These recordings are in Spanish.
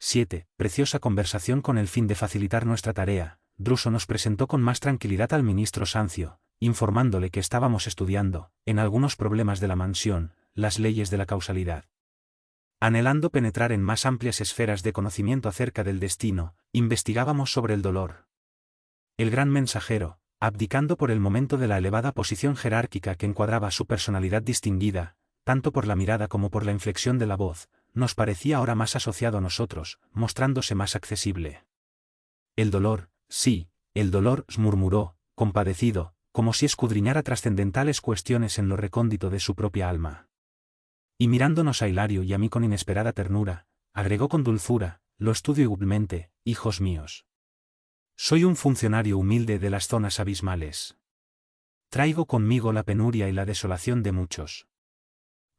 7. Preciosa conversación con el fin de facilitar nuestra tarea. Druso nos presentó con más tranquilidad al ministro Sancio, informándole que estábamos estudiando, en algunos problemas de la mansión, las leyes de la causalidad. Anhelando penetrar en más amplias esferas de conocimiento acerca del destino, investigábamos sobre el dolor. El gran mensajero, abdicando por el momento de la elevada posición jerárquica que encuadraba su personalidad distinguida, tanto por la mirada como por la inflexión de la voz, nos parecía ahora más asociado a nosotros, mostrándose más accesible. El dolor, sí, el dolor, murmuró, compadecido, como si escudriñara trascendentales cuestiones en lo recóndito de su propia alma. Y mirándonos a Hilario y a mí con inesperada ternura, agregó con dulzura, lo estudio igualmente, hijos míos. Soy un funcionario humilde de las zonas abismales. Traigo conmigo la penuria y la desolación de muchos.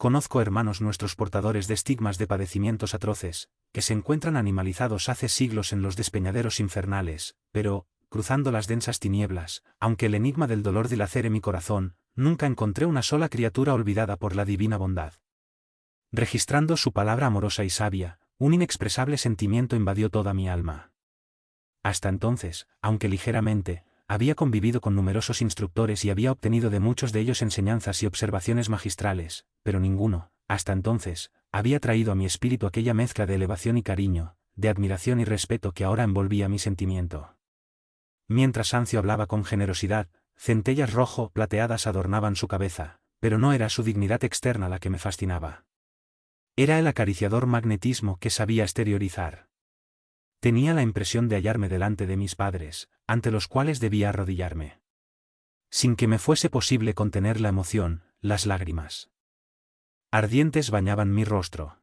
Conozco hermanos nuestros portadores de estigmas de padecimientos atroces, que se encuentran animalizados hace siglos en los despeñaderos infernales, pero, cruzando las densas tinieblas, aunque el enigma del dolor dilacere mi corazón, nunca encontré una sola criatura olvidada por la divina bondad. Registrando su palabra amorosa y sabia, un inexpresable sentimiento invadió toda mi alma. Hasta entonces, aunque ligeramente, había convivido con numerosos instructores y había obtenido de muchos de ellos enseñanzas y observaciones magistrales, pero ninguno, hasta entonces, había traído a mi espíritu aquella mezcla de elevación y cariño, de admiración y respeto que ahora envolvía mi sentimiento. Mientras Sancio hablaba con generosidad, centellas rojo plateadas adornaban su cabeza, pero no era su dignidad externa la que me fascinaba. Era el acariciador magnetismo que sabía exteriorizar. Tenía la impresión de hallarme delante de mis padres, ante los cuales debía arrodillarme. Sin que me fuese posible contener la emoción, las lágrimas ardientes bañaban mi rostro.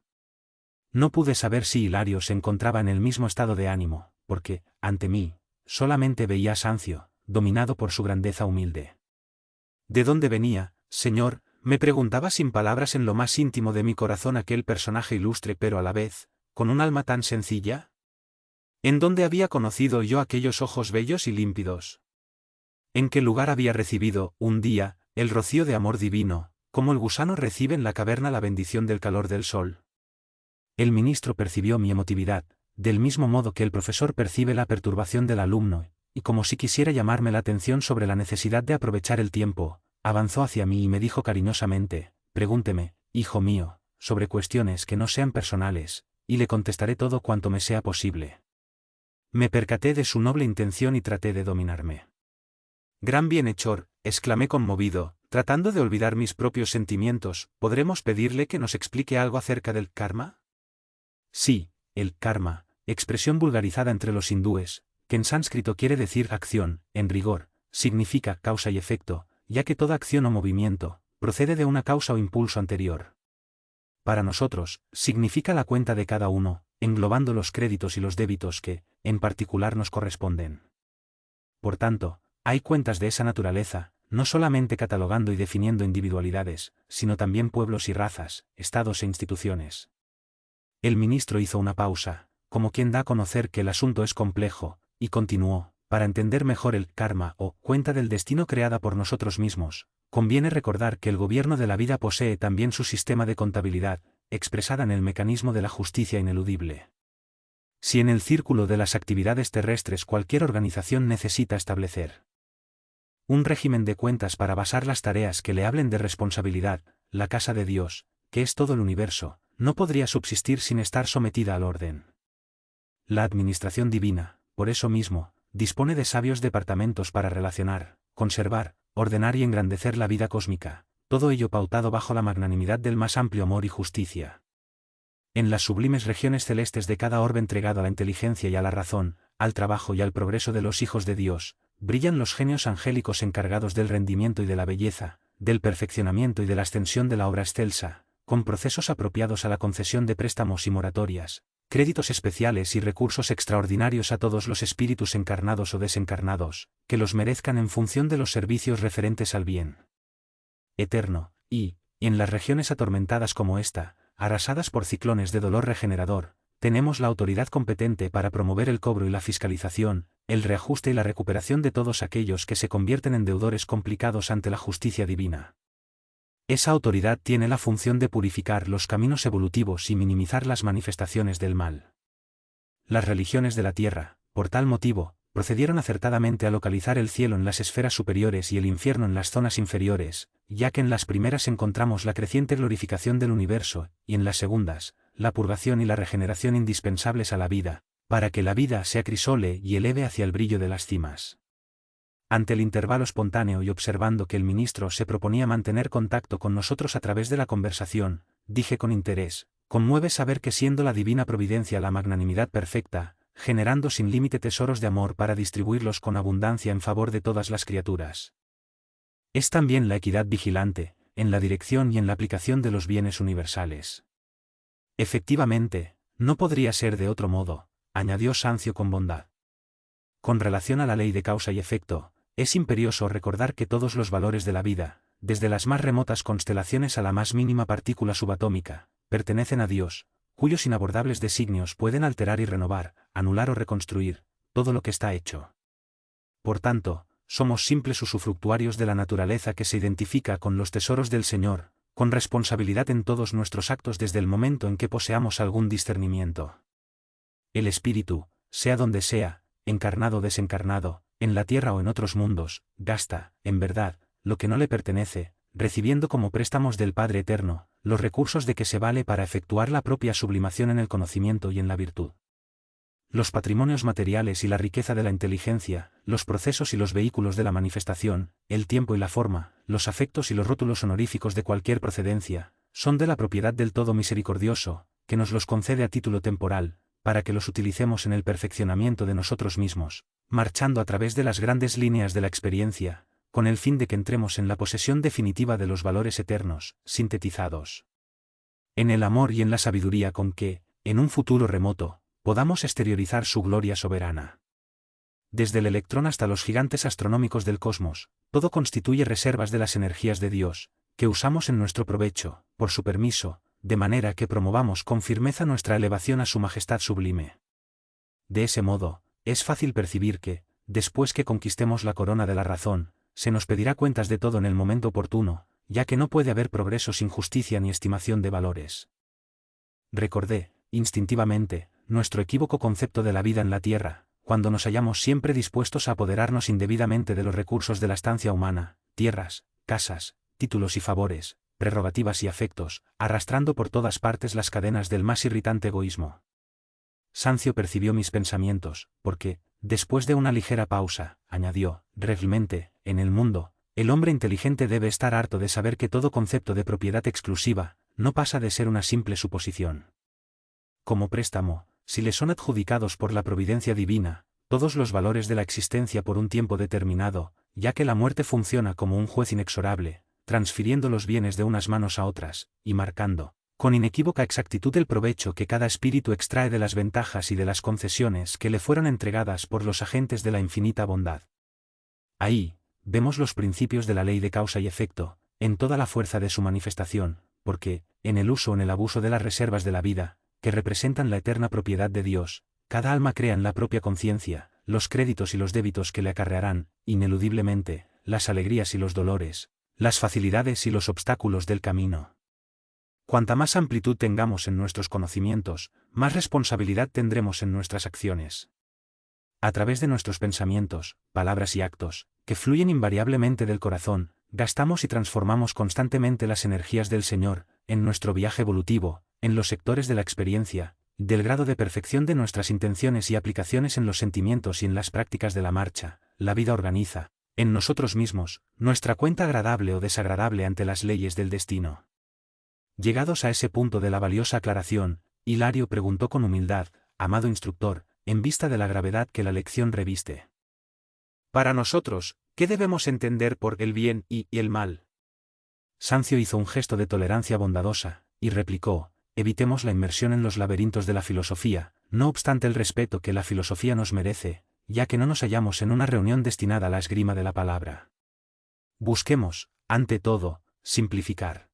No pude saber si Hilario se encontraba en el mismo estado de ánimo, porque, ante mí, solamente veía a Sancio, dominado por su grandeza humilde. ¿De dónde venía, señor?, me preguntaba sin palabras en lo más íntimo de mi corazón aquel personaje ilustre pero a la vez, con un alma tan sencilla. ¿En dónde había conocido yo aquellos ojos bellos y límpidos? ¿En qué lugar había recibido, un día, el rocío de amor divino, como el gusano recibe en la caverna la bendición del calor del sol? El ministro percibió mi emotividad, del mismo modo que el profesor percibe la perturbación del alumno, y como si quisiera llamarme la atención sobre la necesidad de aprovechar el tiempo, avanzó hacia mí y me dijo cariñosamente, pregúnteme, hijo mío, sobre cuestiones que no sean personales, y le contestaré todo cuanto me sea posible. Me percaté de su noble intención y traté de dominarme. Gran bienhechor, exclamé conmovido, tratando de olvidar mis propios sentimientos, ¿podremos pedirle que nos explique algo acerca del karma? Sí, el karma, expresión vulgarizada entre los hindúes, que en sánscrito quiere decir acción, en rigor, significa causa y efecto, ya que toda acción o movimiento, procede de una causa o impulso anterior. Para nosotros, significa la cuenta de cada uno, englobando los créditos y los débitos que, en particular nos corresponden. Por tanto, hay cuentas de esa naturaleza, no solamente catalogando y definiendo individualidades, sino también pueblos y razas, estados e instituciones. El ministro hizo una pausa, como quien da a conocer que el asunto es complejo, y continuó, para entender mejor el karma o cuenta del destino creada por nosotros mismos, conviene recordar que el gobierno de la vida posee también su sistema de contabilidad, expresada en el mecanismo de la justicia ineludible. Si en el círculo de las actividades terrestres cualquier organización necesita establecer un régimen de cuentas para basar las tareas que le hablen de responsabilidad, la casa de Dios, que es todo el universo, no podría subsistir sin estar sometida al orden. La administración divina, por eso mismo, dispone de sabios departamentos para relacionar, conservar, ordenar y engrandecer la vida cósmica, todo ello pautado bajo la magnanimidad del más amplio amor y justicia. En las sublimes regiones celestes de cada orbe entregado a la inteligencia y a la razón, al trabajo y al progreso de los hijos de Dios, brillan los genios angélicos encargados del rendimiento y de la belleza, del perfeccionamiento y de la ascensión de la obra excelsa, con procesos apropiados a la concesión de préstamos y moratorias, créditos especiales y recursos extraordinarios a todos los espíritus encarnados o desencarnados, que los merezcan en función de los servicios referentes al bien eterno, y, en las regiones atormentadas como esta, arrasadas por ciclones de dolor regenerador, tenemos la autoridad competente para promover el cobro y la fiscalización, el reajuste y la recuperación de todos aquellos que se convierten en deudores complicados ante la justicia divina. Esa autoridad tiene la función de purificar los caminos evolutivos y minimizar las manifestaciones del mal. Las religiones de la tierra, por tal motivo, procedieron acertadamente a localizar el cielo en las esferas superiores y el infierno en las zonas inferiores, ya que en las primeras encontramos la creciente glorificación del universo, y en las segundas, la purgación y la regeneración indispensables a la vida, para que la vida se acrisole y eleve hacia el brillo de las cimas. Ante el intervalo espontáneo y observando que el ministro se proponía mantener contacto con nosotros a través de la conversación, dije con interés: conmueve saber que siendo la divina providencia la magnanimidad perfecta, generando sin límite tesoros de amor para distribuirlos con abundancia en favor de todas las criaturas. Es también la equidad vigilante, en la dirección y en la aplicación de los bienes universales. Efectivamente, no podría ser de otro modo, añadió Sancio con bondad. Con relación a la ley de causa y efecto, es imperioso recordar que todos los valores de la vida, desde las más remotas constelaciones a la más mínima partícula subatómica, pertenecen a Dios, cuyos inabordables designios pueden alterar y renovar, anular o reconstruir, todo lo que está hecho. Por tanto, somos simples usufructuarios de la naturaleza que se identifica con los tesoros del Señor, con responsabilidad en todos nuestros actos desde el momento en que poseamos algún discernimiento. El espíritu, sea donde sea, encarnado o desencarnado, en la tierra o en otros mundos, gasta, en verdad, lo que no le pertenece, recibiendo como préstamos del Padre Eterno, los recursos de que se vale para efectuar la propia sublimación en el conocimiento y en la virtud. Los patrimonios materiales y la riqueza de la inteligencia, los procesos y los vehículos de la manifestación, el tiempo y la forma, los afectos y los rótulos honoríficos de cualquier procedencia, son de la propiedad del Todo Misericordioso, que nos los concede a título temporal, para que los utilicemos en el perfeccionamiento de nosotros mismos, marchando a través de las grandes líneas de la experiencia, con el fin de que entremos en la posesión definitiva de los valores eternos, sintetizados en el amor y en la sabiduría con que, en un futuro remoto, podamos exteriorizar su gloria soberana. Desde el electrón hasta los gigantes astronómicos del cosmos, todo constituye reservas de las energías de Dios, que usamos en nuestro provecho, por su permiso, de manera que promovamos con firmeza nuestra elevación a su majestad sublime. De ese modo, es fácil percibir que, después que conquistemos la corona de la razón, se nos pedirá cuentas de todo en el momento oportuno, ya que no puede haber progreso sin justicia ni estimación de valores. Recordé, instintivamente, nuestro equívoco concepto de la vida en la tierra, cuando nos hallamos siempre dispuestos a apoderarnos indebidamente de los recursos de la estancia humana, tierras, casas, títulos y favores, prerrogativas y afectos, arrastrando por todas partes las cadenas del más irritante egoísmo. Sancio percibió mis pensamientos, porque, después de una ligera pausa, añadió: realmente, en el mundo, el hombre inteligente debe estar harto de saber que todo concepto de propiedad exclusiva, no pasa de ser una simple suposición. Como préstamo, si le son adjudicados por la providencia divina, todos los valores de la existencia por un tiempo determinado, ya que la muerte funciona como un juez inexorable, transfiriendo los bienes de unas manos a otras, y marcando, con inequívoca exactitud el provecho que cada espíritu extrae de las ventajas y de las concesiones que le fueron entregadas por los agentes de la infinita bondad. Ahí, vemos los principios de la ley de causa y efecto, en toda la fuerza de su manifestación, porque, en el uso o en el abuso de las reservas de la vida, que representan la eterna propiedad de Dios, cada alma crea en la propia conciencia, los créditos y los débitos que le acarrearán, ineludiblemente, las alegrías y los dolores, las facilidades y los obstáculos del camino. Cuanta más amplitud tengamos en nuestros conocimientos, más responsabilidad tendremos en nuestras acciones. A través de nuestros pensamientos, palabras y actos, que fluyen invariablemente del corazón, gastamos y transformamos constantemente las energías del Señor, en nuestro viaje evolutivo, en los sectores de la experiencia, del grado de perfección de nuestras intenciones y aplicaciones en los sentimientos y en las prácticas de la marcha. La vida organiza, en nosotros mismos, nuestra cuenta agradable o desagradable ante las leyes del destino. Llegados a ese punto de la valiosa aclaración, Hilario preguntó con humildad: amado instructor, en vista de la gravedad que la lección reviste, para nosotros, ¿qué debemos entender por el bien y el mal? Sancio hizo un gesto de tolerancia bondadosa, y replicó: evitemos la inmersión en los laberintos de la filosofía, no obstante el respeto que la filosofía nos merece, ya que no nos hallamos en una reunión destinada a la esgrima de la palabra. Busquemos, ante todo, simplificar.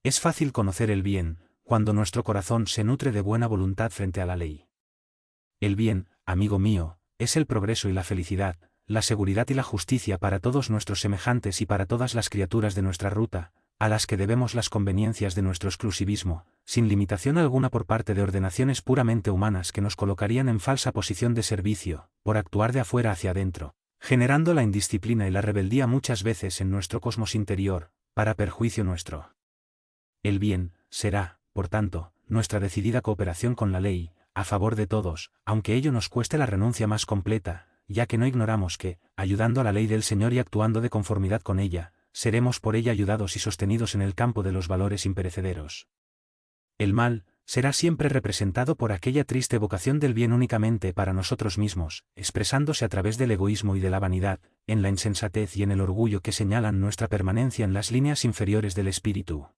Es fácil conocer el bien, cuando nuestro corazón se nutre de buena voluntad frente a la ley. El bien, amigo mío, es el progreso y la felicidad, la seguridad y la justicia para todos nuestros semejantes y para todas las criaturas de nuestra ruta, a las que debemos las conveniencias de nuestro exclusivismo, sin limitación alguna por parte de ordenaciones puramente humanas que nos colocarían en falsa posición de servicio, por actuar de afuera hacia adentro, generando la indisciplina y la rebeldía muchas veces en nuestro cosmos interior, para perjuicio nuestro. El bien, será, por tanto, nuestra decidida cooperación con la ley, a favor de todos, aunque ello nos cueste la renuncia más completa, ya que no ignoramos que, ayudando a la ley del Señor y actuando de conformidad con ella, seremos por ella ayudados y sostenidos en el campo de los valores imperecederos. El mal, será siempre representado por aquella triste vocación del bien únicamente para nosotros mismos, expresándose a través del egoísmo y de la vanidad, en la insensatez y en el orgullo que señalan nuestra permanencia en las líneas inferiores del espíritu.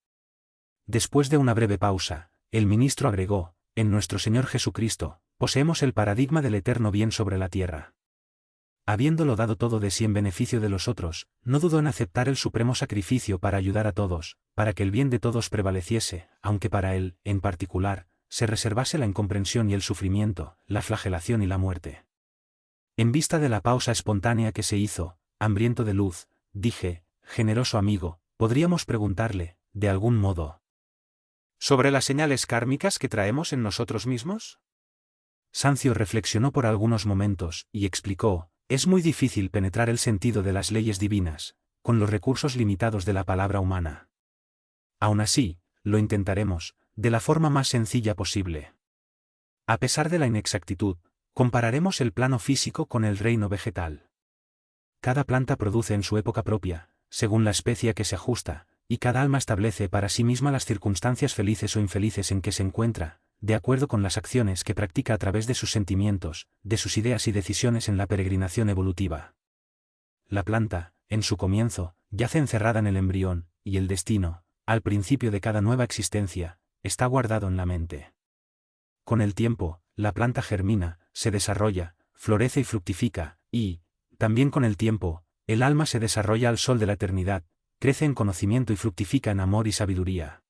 Después de una breve pausa, el ministro agregó, en nuestro Señor Jesucristo, poseemos el paradigma del eterno bien sobre la tierra. Habiéndolo dado todo de sí en beneficio de los otros, no dudó en aceptar el supremo sacrificio para ayudar a todos, para que el bien de todos prevaleciese, aunque para él, en particular, se reservase la incomprensión y el sufrimiento, la flagelación y la muerte. En vista de la pausa espontánea que se hizo, hambriento de luz, dije, generoso amigo, podríamos preguntarle, de algún modo, ¿sobre las señales kármicas que traemos en nosotros mismos? Sancio reflexionó por algunos momentos, y explicó, es muy difícil penetrar el sentido de las leyes divinas, con los recursos limitados de la palabra humana. Aún así, lo intentaremos, de la forma más sencilla posible. A pesar de la inexactitud, compararemos el plano físico con el reino vegetal. Cada planta produce en su época propia, según la especie a que se ajusta, y cada alma establece para sí misma las circunstancias felices o infelices en que se encuentra, de acuerdo con las acciones que practica a través de sus sentimientos, de sus ideas y decisiones en la peregrinación evolutiva. La planta, en su comienzo, yace encerrada en el embrión, y el destino, al principio de cada nueva existencia, está guardado en la mente. Con el tiempo, la planta germina, se desarrolla, florece y fructifica, y, también con el tiempo, el alma se desarrolla al sol de la eternidad, crece en conocimiento y fructifica en amor y sabiduría.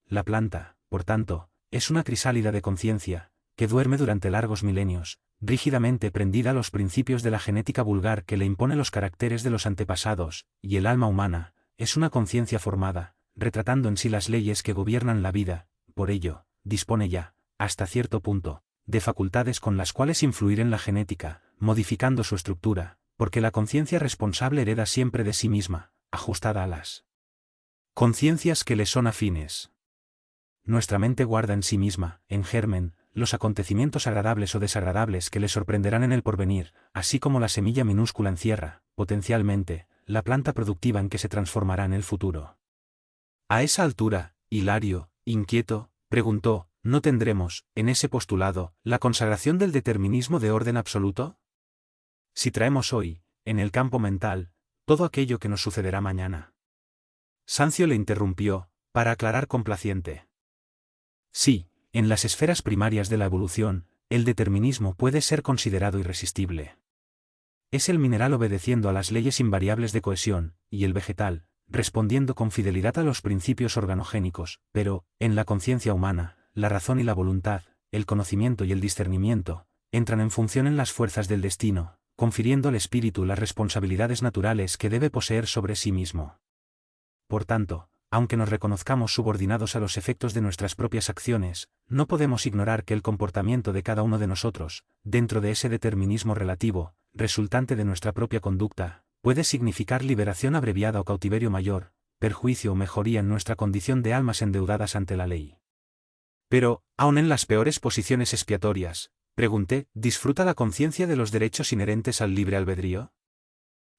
La planta, por tanto, es una crisálida de conciencia, que duerme durante largos milenios, rígidamente prendida a los principios de la genética vulgar que le impone los caracteres de los antepasados, y el alma humana, es una conciencia formada, retratando en sí las leyes que gobiernan la vida, por ello, dispone ya, hasta cierto punto, de facultades con las cuales influir en la genética, modificando su estructura, porque la conciencia responsable hereda siempre de sí misma, ajustada a las conciencias que le son afines. Nuestra mente guarda en sí misma, en germen, los acontecimientos agradables o desagradables que le sorprenderán en el porvenir, así como la semilla minúscula encierra, potencialmente, la planta productiva en que se transformará en el futuro. A esa altura, Hilario, inquieto, preguntó, ¿no tendremos, en ese postulado, la consagración del determinismo de orden absoluto? Si traemos hoy, en el campo mental, todo aquello que nos sucederá mañana. Sancio le interrumpió, para aclarar complaciente. Sí, en las esferas primarias de la evolución, el determinismo puede ser considerado irresistible. Es el mineral obedeciendo a las leyes invariables de cohesión, y el vegetal, respondiendo con fidelidad a los principios organogénicos, pero, en la conciencia humana, la razón y la voluntad, el conocimiento y el discernimiento, entran en función en las fuerzas del destino, confiriendo al espíritu las responsabilidades naturales que debe poseer sobre sí mismo. Por tanto, aunque nos reconozcamos subordinados a los efectos de nuestras propias acciones, no podemos ignorar que el comportamiento de cada uno de nosotros, dentro de ese determinismo relativo, resultante de nuestra propia conducta, puede significar liberación abreviada o cautiverio mayor, perjuicio o mejoría en nuestra condición de almas endeudadas ante la ley. Pero, aun en las peores posiciones expiatorias, pregunté, ¿disfruta la conciencia de los derechos inherentes al libre albedrío?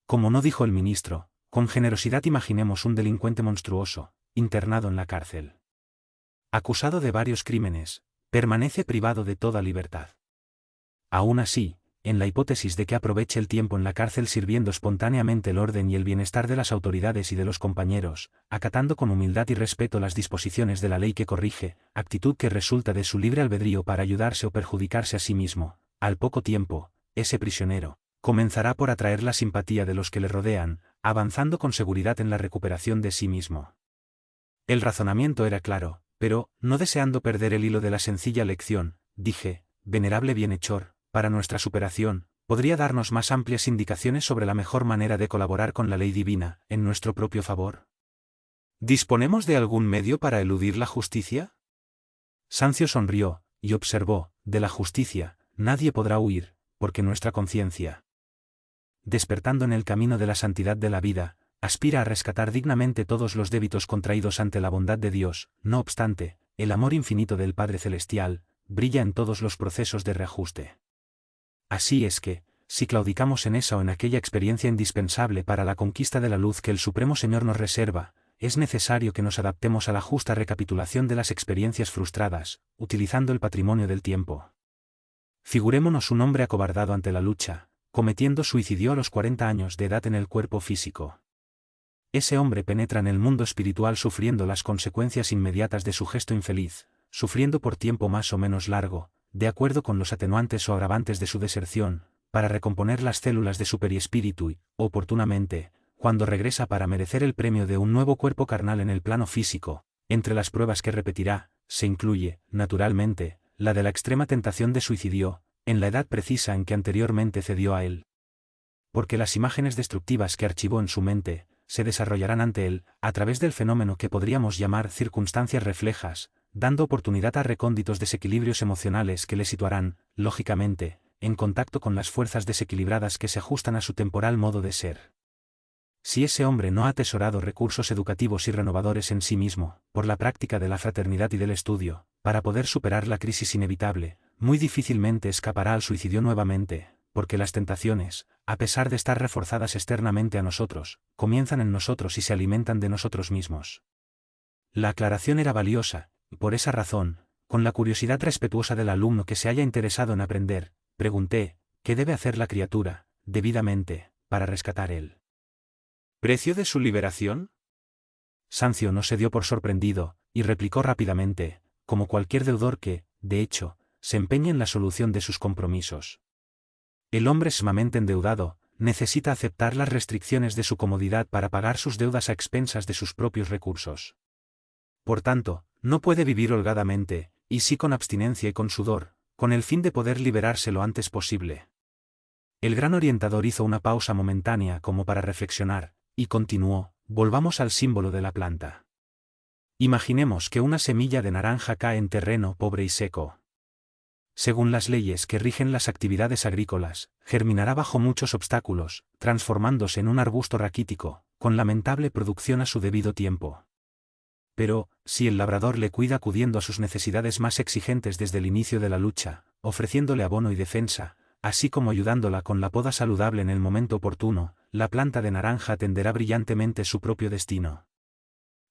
Como no dijo el ministro, con generosidad imaginemos un delincuente monstruoso, internado en la cárcel. Acusado de varios crímenes, permanece privado de toda libertad. Aún así, en la hipótesis de que aproveche el tiempo en la cárcel sirviendo espontáneamente el orden y el bienestar de las autoridades y de los compañeros, acatando con humildad y respeto las disposiciones de la ley que corrige, actitud que resulta de su libre albedrío para ayudarse o perjudicarse a sí mismo, al poco tiempo, ese prisionero comenzará por atraer la simpatía de los que le rodean, avanzando con seguridad en la recuperación de sí mismo. El razonamiento era claro, pero, no deseando perder el hilo de la sencilla lección, dije, venerable bienhechor, para nuestra superación, ¿podría darnos más amplias indicaciones sobre la mejor manera de colaborar con la ley divina, en nuestro propio favor? ¿Disponemos de algún medio para eludir la justicia? Sancio sonrió, y observó, de la justicia, nadie podrá huir, porque nuestra conciencia, despertando en el camino de la santidad de la vida, aspira a rescatar dignamente todos los débitos contraídos ante la bondad de Dios. No obstante, el amor infinito del Padre Celestial, brilla en todos los procesos de reajuste. Así es que, si claudicamos en esa o en aquella experiencia indispensable para la conquista de la luz que el Supremo Señor nos reserva, es necesario que nos adaptemos a la justa recapitulación de las experiencias frustradas, utilizando el patrimonio del tiempo. Figurémonos un hombre acobardado ante la lucha, cometiendo suicidio a los 40 años de edad en el cuerpo físico. Ese hombre penetra en el mundo espiritual sufriendo las consecuencias inmediatas de su gesto infeliz, sufriendo por tiempo más o menos largo, de acuerdo con los atenuantes o agravantes de su deserción, para recomponer las células de su perispíritu y, oportunamente, cuando regresa para merecer el premio de un nuevo cuerpo carnal en el plano físico, entre las pruebas que repetirá, se incluye, naturalmente, la de la extrema tentación de suicidio, en la edad precisa en que anteriormente cedió a él. Porque las imágenes destructivas que archivó en su mente, se desarrollarán ante él, a través del fenómeno que podríamos llamar circunstancias reflejas, dando oportunidad a recónditos desequilibrios emocionales que le situarán, lógicamente, en contacto con las fuerzas desequilibradas que se ajustan a su temporal modo de ser. Si ese hombre no ha atesorado recursos educativos y renovadores en sí mismo, por la práctica de la fraternidad y del estudio, para poder superar la crisis inevitable, muy difícilmente escapará al suicidio nuevamente, porque las tentaciones, a pesar de estar reforzadas externamente a nosotros, comienzan en nosotros y se alimentan de nosotros mismos. La aclaración era valiosa, y por esa razón, con la curiosidad respetuosa del alumno que se haya interesado en aprender, pregunté, ¿qué debe hacer la criatura, debidamente, para rescatar él? ¿Precio de su liberación? Sancio no se dio por sorprendido, y replicó rápidamente, como cualquier deudor que, de hecho, se empeñe en la solución de sus compromisos. El hombre sumamente endeudado, necesita aceptar las restricciones de su comodidad para pagar sus deudas a expensas de sus propios recursos. Por tanto, no puede vivir holgadamente, y sí con abstinencia y con sudor, con el fin de poder liberarse lo antes posible. El gran orientador hizo una pausa momentánea como para reflexionar, y continuó, volvamos al símbolo de la planta. Imaginemos que una semilla de naranja cae en terreno pobre y seco. Según las leyes que rigen las actividades agrícolas, germinará bajo muchos obstáculos, transformándose en un arbusto raquítico, con lamentable producción a su debido tiempo. Pero, si el labrador le cuida acudiendo a sus necesidades más exigentes desde el inicio de la lucha, ofreciéndole abono y defensa, así como ayudándola con la poda saludable en el momento oportuno, la planta de naranja atenderá brillantemente su propio destino.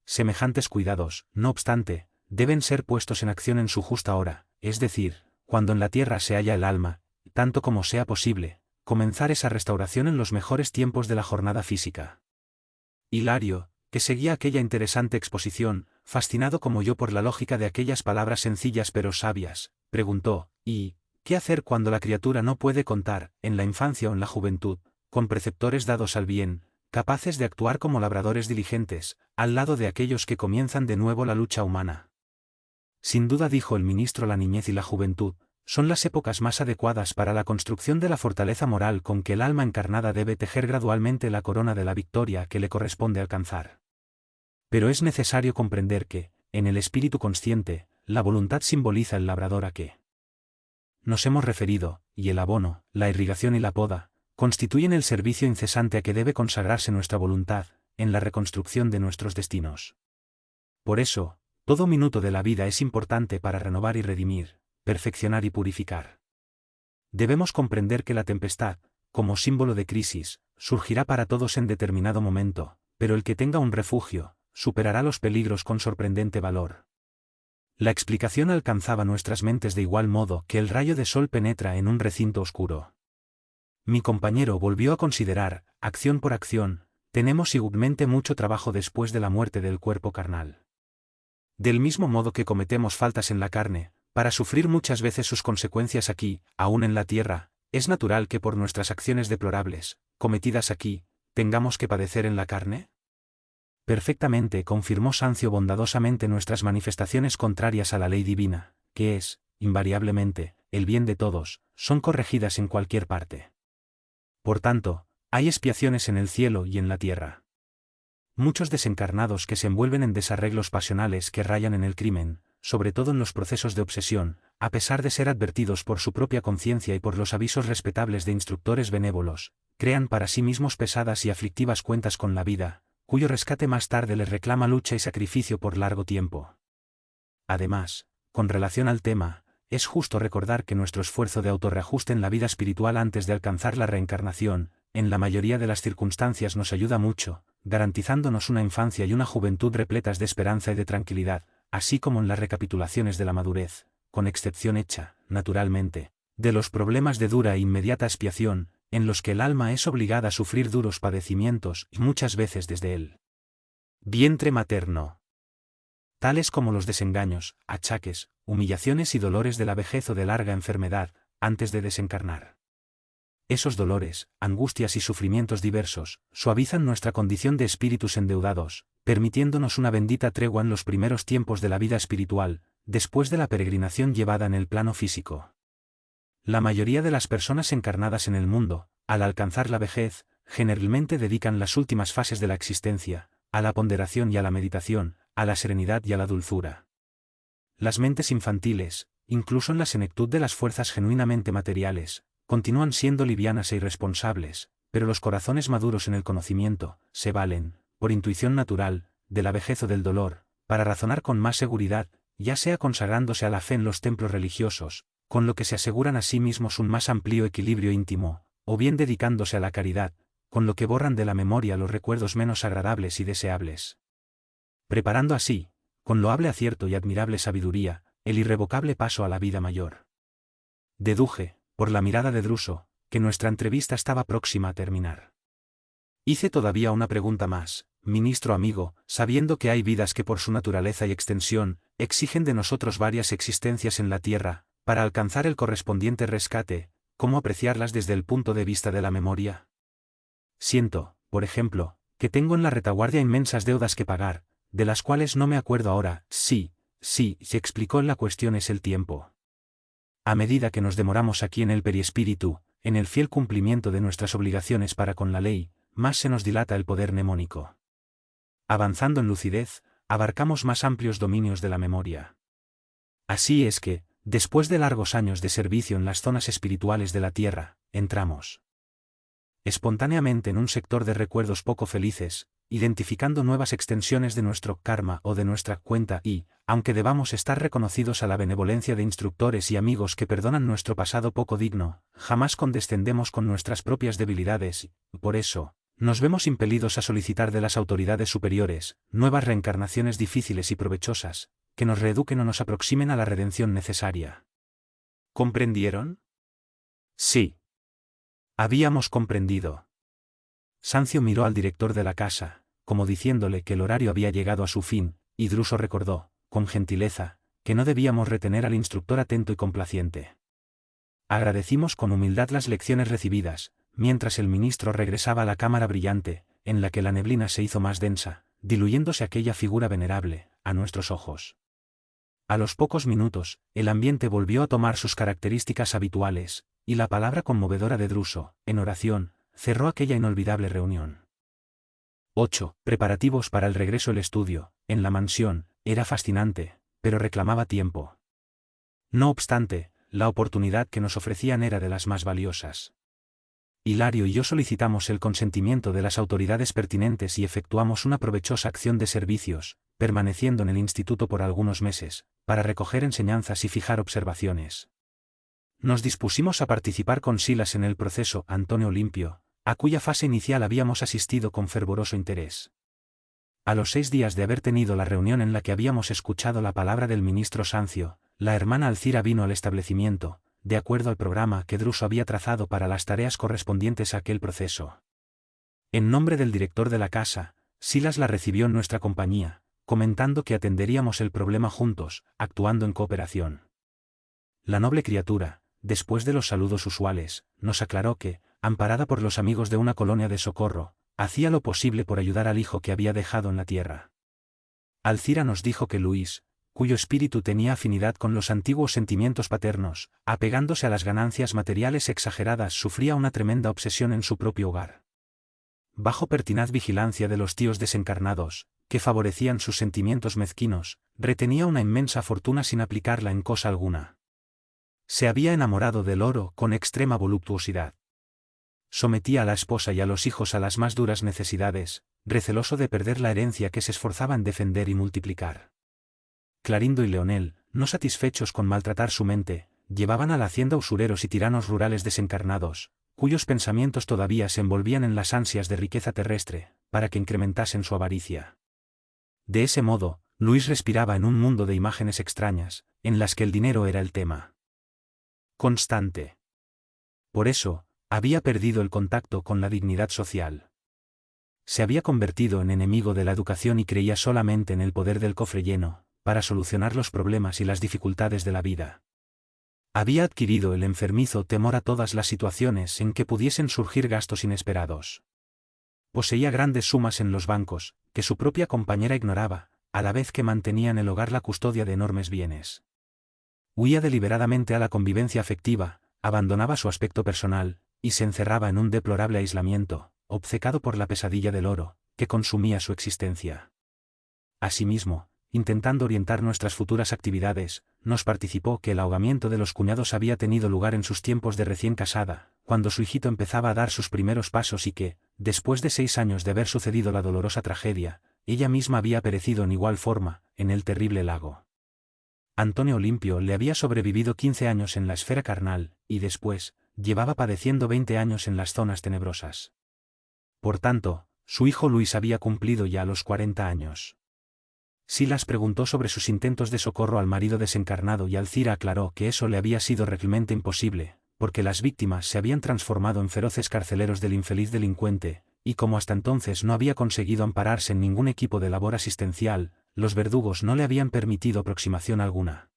Semejantes cuidados, no obstante, deben ser puestos en acción en su justa hora, es decir, cuando en la tierra se halla el alma, tanto como sea posible, comenzar esa restauración en los mejores tiempos de la jornada física. Hilario, que seguía aquella interesante exposición, fascinado como yo por la lógica de aquellas palabras sencillas pero sabias, preguntó, ¿y qué hacer cuando la criatura no puede contar, en la infancia o en la juventud, con preceptores dados al bien, capaces de actuar como labradores diligentes, al lado de aquellos que comienzan de nuevo la lucha humana? Sin duda, dijo el ministro, la niñez y la juventud son las épocas más adecuadas para la construcción de la fortaleza moral con que el alma encarnada debe tejer gradualmente la corona de la victoria que le corresponde alcanzar. Pero es necesario comprender que, en el espíritu consciente, la voluntad simboliza el labrador a que nos hemos referido, y el abono, la irrigación y la poda, constituyen el servicio incesante a que debe consagrarse nuestra voluntad, en la reconstrucción de nuestros destinos. Por eso, todo minuto de la vida es importante para renovar y redimir, perfeccionar y purificar. Debemos comprender que la tempestad, como símbolo de crisis, surgirá para todos en determinado momento, pero el que tenga un refugio, superará los peligros con sorprendente valor. La explicación alcanzaba nuestras mentes de igual modo que el rayo de sol penetra en un recinto oscuro. Mi compañero volvió a considerar, acción por acción, tenemos igualmente mucho trabajo después de la muerte del cuerpo carnal. Del mismo modo que cometemos faltas en la carne, para sufrir muchas veces sus consecuencias aquí, aún en la tierra, es natural que por nuestras acciones deplorables, cometidas aquí, tengamos que padecer en la carne. Perfectamente, confirmó Sancio bondadosamente, nuestras manifestaciones contrarias a la ley divina, que es, invariablemente, el bien de todos, son corregidas en cualquier parte. Por tanto, hay expiaciones en el cielo y en la tierra. Muchos desencarnados que se envuelven en desarreglos pasionales que rayan en el crimen, sobre todo en los procesos de obsesión, a pesar de ser advertidos por su propia conciencia y por los avisos respetables de instructores benévolos, crean para sí mismos pesadas y aflictivas cuentas con la vida, cuyo rescate más tarde les reclama lucha y sacrificio por largo tiempo. Además, con relación al tema, es justo recordar que nuestro esfuerzo de autorreajuste en la vida espiritual antes de alcanzar la reencarnación, en la mayoría de las circunstancias nos ayuda mucho, garantizándonos una infancia y una juventud repletas de esperanza y de tranquilidad, así como en las recapitulaciones de la madurez, con excepción hecha, naturalmente, de los problemas de dura e inmediata expiación, en los que el alma es obligada a sufrir duros padecimientos y muchas veces desde el vientre materno, tales como los desengaños, achaques, humillaciones y dolores de la vejez o de larga enfermedad, antes de desencarnar. Esos dolores, angustias y sufrimientos diversos, suavizan nuestra condición de espíritus endeudados, permitiéndonos una bendita tregua en los primeros tiempos de la vida espiritual, después de la peregrinación llevada en el plano físico. La mayoría de las personas encarnadas en el mundo, al alcanzar la vejez, generalmente dedican las últimas fases de la existencia, a la ponderación y a la meditación, a la serenidad y a la dulzura. Las mentes infantiles, incluso en la senectud de las fuerzas genuinamente materiales, continúan siendo livianas e irresponsables, pero los corazones maduros en el conocimiento, se valen, por intuición natural, de la vejez o del dolor, para razonar con más seguridad, ya sea consagrándose a la fe en los templos religiosos, con lo que se aseguran a sí mismos un más amplio equilibrio íntimo, o bien dedicándose a la caridad, con lo que borran de la memoria los recuerdos menos agradables y deseables. Preparando así, con loable acierto y admirable sabiduría, el irrevocable paso a la vida mayor. Deduje, por la mirada de Druso, que nuestra entrevista estaba próxima a terminar. Hice todavía una pregunta más, ministro amigo, sabiendo que hay vidas que por su naturaleza y extensión, exigen de nosotros varias existencias en la tierra, para alcanzar el correspondiente rescate, ¿cómo apreciarlas desde el punto de vista de la memoria? Siento, por ejemplo, que tengo en la retaguardia inmensas deudas que pagar, de las cuales no me acuerdo ahora. Sí, se explicó en la cuestión es el tiempo. A medida que nos demoramos aquí en el periespíritu, en el fiel cumplimiento de nuestras obligaciones para con la ley, más se nos dilata el poder mnemónico. Avanzando en lucidez, abarcamos más amplios dominios de la memoria. Así es que, después de largos años de servicio en las zonas espirituales de la Tierra, entramos espontáneamente en un sector de recuerdos poco felices, identificando nuevas extensiones de nuestro karma o de nuestra cuenta y, aunque debamos estar reconocidos a la benevolencia de instructores y amigos que perdonan nuestro pasado poco digno, jamás condescendemos con nuestras propias debilidades y, por eso, nos vemos impelidos a solicitar de las autoridades superiores, nuevas reencarnaciones difíciles y provechosas, que nos reeduquen o nos aproximen a la redención necesaria. ¿Comprendieron? Sí. Habíamos comprendido. Sancio miró al director de la casa, como diciéndole que el horario había llegado a su fin, y Druso recordó, con gentileza, que no debíamos retener al instructor atento y complaciente. Agradecimos con humildad las lecciones recibidas, mientras el ministro regresaba a la cámara brillante, en la que la neblina se hizo más densa, diluyéndose aquella figura venerable, a nuestros ojos. A los pocos minutos, el ambiente volvió a tomar sus características habituales, y la palabra conmovedora de Druso, en oración, cerró aquella inolvidable reunión. 8. Preparativos para el regreso al estudio, en la mansión, era fascinante, pero reclamaba tiempo. No obstante, la oportunidad que nos ofrecían era de las más valiosas. Hilario y yo solicitamos el consentimiento de las autoridades pertinentes y efectuamos una provechosa acción de servicios, permaneciendo en el instituto por algunos meses, para recoger enseñanzas y fijar observaciones. Nos dispusimos a participar con Silas en el proceso Antonio Limpio, a cuya fase inicial habíamos asistido con fervoroso interés. A los 6 días de haber tenido la reunión en la que habíamos escuchado la palabra del ministro Sancio, la hermana Alcira vino al establecimiento, de acuerdo al programa que Druso había trazado para las tareas correspondientes a aquel proceso. En nombre del director de la casa, Silas la recibió en nuestra compañía, comentando que atenderíamos el problema juntos, actuando en cooperación. La noble criatura, después de los saludos usuales, nos aclaró que, amparada por los amigos de una colonia de socorro, hacía lo posible por ayudar al hijo que había dejado en la tierra. Alcira nos dijo que Luis, cuyo espíritu tenía afinidad con los antiguos sentimientos paternos, apegándose a las ganancias materiales exageradas, sufría una tremenda obsesión en su propio hogar. bajo pertinaz vigilancia de los tíos desencarnados, que favorecían sus sentimientos mezquinos, retenía una inmensa fortuna sin aplicarla en cosa alguna. Se había enamorado del oro con extrema voluptuosidad. Sometía a la esposa y a los hijos a las más duras necesidades, receloso de perder la herencia que se esforzaba en defender y multiplicar. Clarindo y Leonel, no satisfechos con maltratar su mente, llevaban a la hacienda usureros y tiranos rurales desencarnados, cuyos pensamientos todavía se envolvían en las ansias de riqueza terrestre, para que incrementasen su avaricia. De ese modo, Luis respiraba en un mundo de imágenes extrañas, en las que el dinero era el tema constante. Por eso, había perdido el contacto con la dignidad social. Se había convertido en enemigo de la educación y creía solamente en el poder del cofre lleno, para solucionar los problemas y las dificultades de la vida. Había adquirido el enfermizo temor a todas las situaciones en que pudiesen surgir gastos inesperados. Poseía grandes sumas en los bancos, que su propia compañera ignoraba, a la vez que mantenía en el hogar la custodia de enormes bienes. Huía deliberadamente a la convivencia afectiva, abandonaba su aspecto personal, y se encerraba en un deplorable aislamiento, obcecado por la pesadilla del oro, que consumía su existencia. Asimismo, intentando orientar nuestras futuras actividades, nos participó que el ahogamiento de los cuñados había tenido lugar en sus tiempos de recién casada, cuando su hijito empezaba a dar sus primeros pasos y que, después de 6 años de haber sucedido la dolorosa tragedia, ella misma había perecido en igual forma, en el terrible lago. Antonio Olimpio le había sobrevivido 15 años en la esfera carnal, y después, llevaba padeciendo 20 años en las zonas tenebrosas. Por tanto, su hijo Luis había cumplido ya los 40 años. Silas preguntó sobre sus intentos de socorro al marido desencarnado y Alcira aclaró que eso le había sido realmente imposible, porque las víctimas se habían transformado en feroces carceleros del infeliz delincuente, y como hasta entonces no había conseguido ampararse en ningún equipo de labor asistencial, los verdugos no le habían permitido aproximación alguna.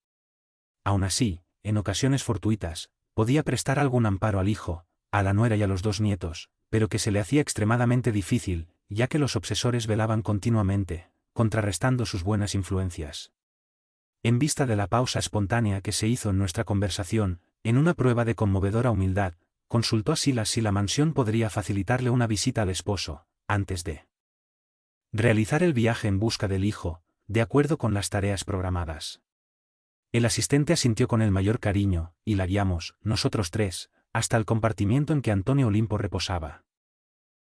Aun así, en ocasiones fortuitas, podía prestar algún amparo al hijo, a la nuera y a los 2 nietos, pero que se le hacía extremadamente difícil, ya que los obsesores velaban continuamente, contrarrestando sus buenas influencias. En vista de la pausa espontánea que se hizo en nuestra conversación, en una prueba de conmovedora humildad, consultó a Silas si la mansión podría facilitarle una visita al esposo, antes de realizar el viaje en busca del hijo, de acuerdo con las tareas programadas. El asistente asintió con el mayor cariño, y la guiamos, nosotros 3, hasta el compartimiento en que Antonio Olimpo reposaba.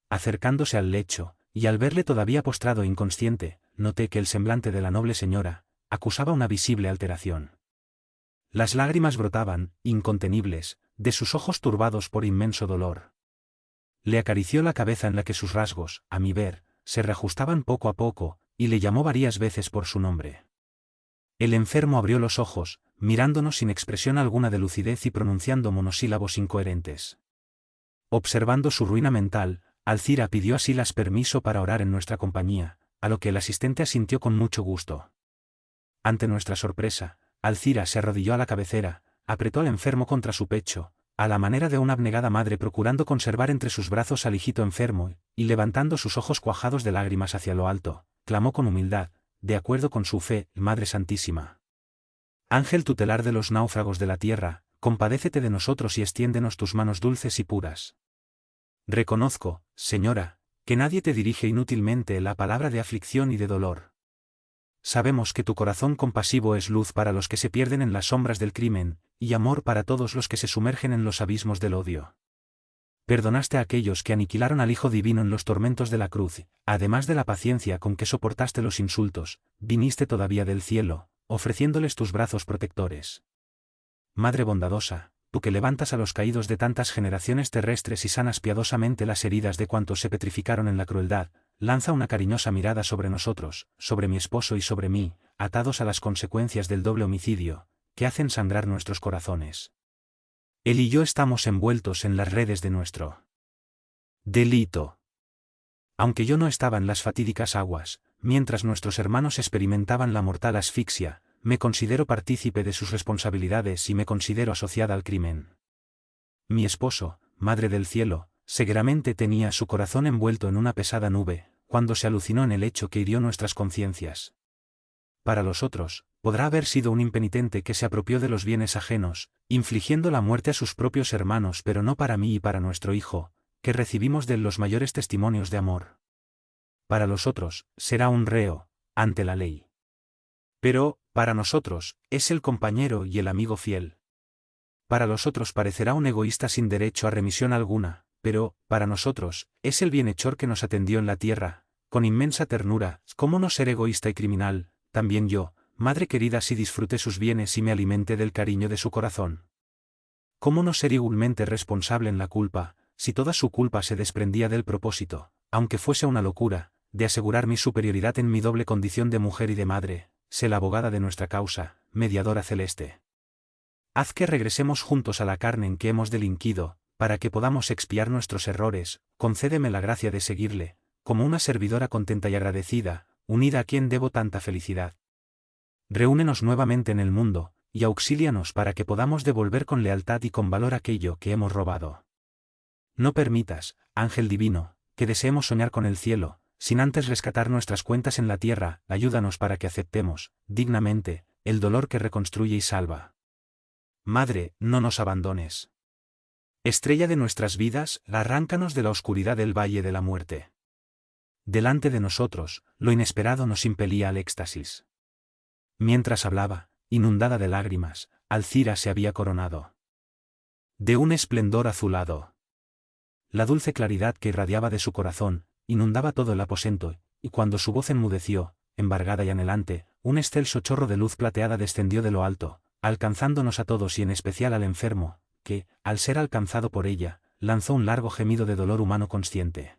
Acercándose al lecho, y al verle todavía postrado e inconsciente, noté que el semblante de la noble señora acusaba una visible alteración. Las lágrimas brotaban, incontenibles, de sus ojos turbados por inmenso dolor. Le acarició la cabeza en la que sus rasgos, a mi ver, se reajustaban poco a poco, y le llamó varias veces por su nombre. El enfermo abrió los ojos, mirándonos sin expresión alguna de lucidez y pronunciando monosílabos incoherentes. Observando su ruina mental, Alcira pidió a Silas permiso para orar en nuestra compañía, a lo que el asistente asintió con mucho gusto. Ante nuestra sorpresa, Alcira se arrodilló a la cabecera, apretó al enfermo contra su pecho, a la manera de una abnegada madre procurando conservar entre sus brazos al hijito enfermo, y levantando sus ojos cuajados de lágrimas hacia lo alto, clamó con humildad, de acuerdo con su fe, Madre Santísima. Ángel tutelar de los náufragos de la tierra, compadécete de nosotros y extiéndenos tus manos dulces y puras. Reconozco, Señora, que nadie te dirige inútilmente la palabra de aflicción y de dolor. Sabemos que tu corazón compasivo es luz para los que se pierden en las sombras del crimen, y amor para todos los que se sumergen en los abismos del odio. Perdonaste a aquellos que aniquilaron al Hijo Divino en los tormentos de la cruz, además de la paciencia con que soportaste los insultos, viniste todavía del cielo, ofreciéndoles tus brazos protectores. Madre bondadosa, tú que levantas a los caídos de tantas generaciones terrestres y sanas piadosamente las heridas de cuantos se petrificaron en la crueldad, lanza una cariñosa mirada sobre nosotros, sobre mi esposo y sobre mí, atados a las consecuencias del doble homicidio, que hacen sangrar nuestros corazones. Él y yo estamos envueltos en las redes de nuestro delito. Aunque yo no estaba en las fatídicas aguas, mientras nuestros hermanos experimentaban la mortal asfixia, me considero partícipe de sus responsabilidades y me considero asociada al crimen. Mi esposo, Madre del Cielo, seguramente tenía su corazón envuelto en una pesada nube, cuando se alucinó en el hecho que hirió nuestras conciencias. Para los otros, podrá haber sido un impenitente que se apropió de los bienes ajenos, infligiendo la muerte a sus propios hermanos, pero no para mí y para nuestro hijo, que recibimos de él los mayores testimonios de amor. Para los otros, será un reo, ante la ley. Pero, para nosotros, es el compañero y el amigo fiel. Para los otros parecerá un egoísta sin derecho a remisión alguna, pero, para nosotros, es el bienhechor que nos atendió en la tierra, con inmensa ternura. ¿Cómo no ser egoísta y criminal? También yo, madre querida, si disfrute sus bienes y me alimente del cariño de su corazón. ¿Cómo no ser igualmente responsable en la culpa, si toda su culpa se desprendía del propósito, aunque fuese una locura, de asegurar mi superioridad en mi doble condición de mujer y de madre? Sé la abogada de nuestra causa, mediadora celeste. Haz que regresemos juntos a la carne en que hemos delinquido, para que podamos expiar nuestros errores. Concédeme la gracia de seguirle, como una servidora contenta y agradecida, unida a quien debo tanta felicidad. Reúnenos nuevamente en el mundo, y auxílianos para que podamos devolver con lealtad y con valor aquello que hemos robado. No permitas, ángel divino, que deseemos soñar con el cielo, sin antes rescatar nuestras cuentas en la tierra. Ayúdanos para que aceptemos, dignamente, el dolor que reconstruye y salva. Madre, no nos abandones. Estrella de nuestras vidas, arráncanos de la oscuridad del valle de la muerte. Delante de nosotros, lo inesperado nos impelía al éxtasis. Mientras hablaba, inundada de lágrimas, Alcira se había coronado de un esplendor azulado. La dulce claridad que irradiaba de su corazón, inundaba todo el aposento, y cuando su voz enmudeció, embargada y anhelante, un excelso chorro de luz plateada descendió de lo alto, alcanzándonos a todos y en especial al enfermo, que, al ser alcanzado por ella, lanzó un largo gemido de dolor humano consciente.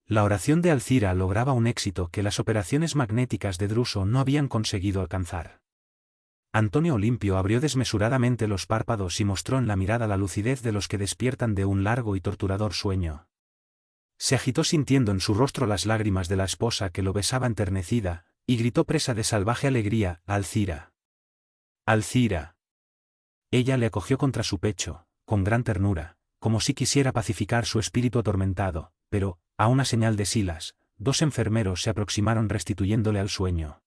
La oración de Alcira lograba un éxito que las operaciones magnéticas de Druso no habían conseguido alcanzar. Antonio Olimpio abrió desmesuradamente los párpados y mostró en la mirada la lucidez de los que despiertan de un largo y torturador sueño. Se agitó sintiendo en su rostro las lágrimas de la esposa que lo besaba enternecida, y gritó presa de salvaje alegría: «Alcira. Alcira». Ella le acogió contra su pecho, con gran ternura, como si quisiera pacificar su espíritu atormentado, pero, a una señal de Silas, dos enfermeros se aproximaron restituyéndole al sueño.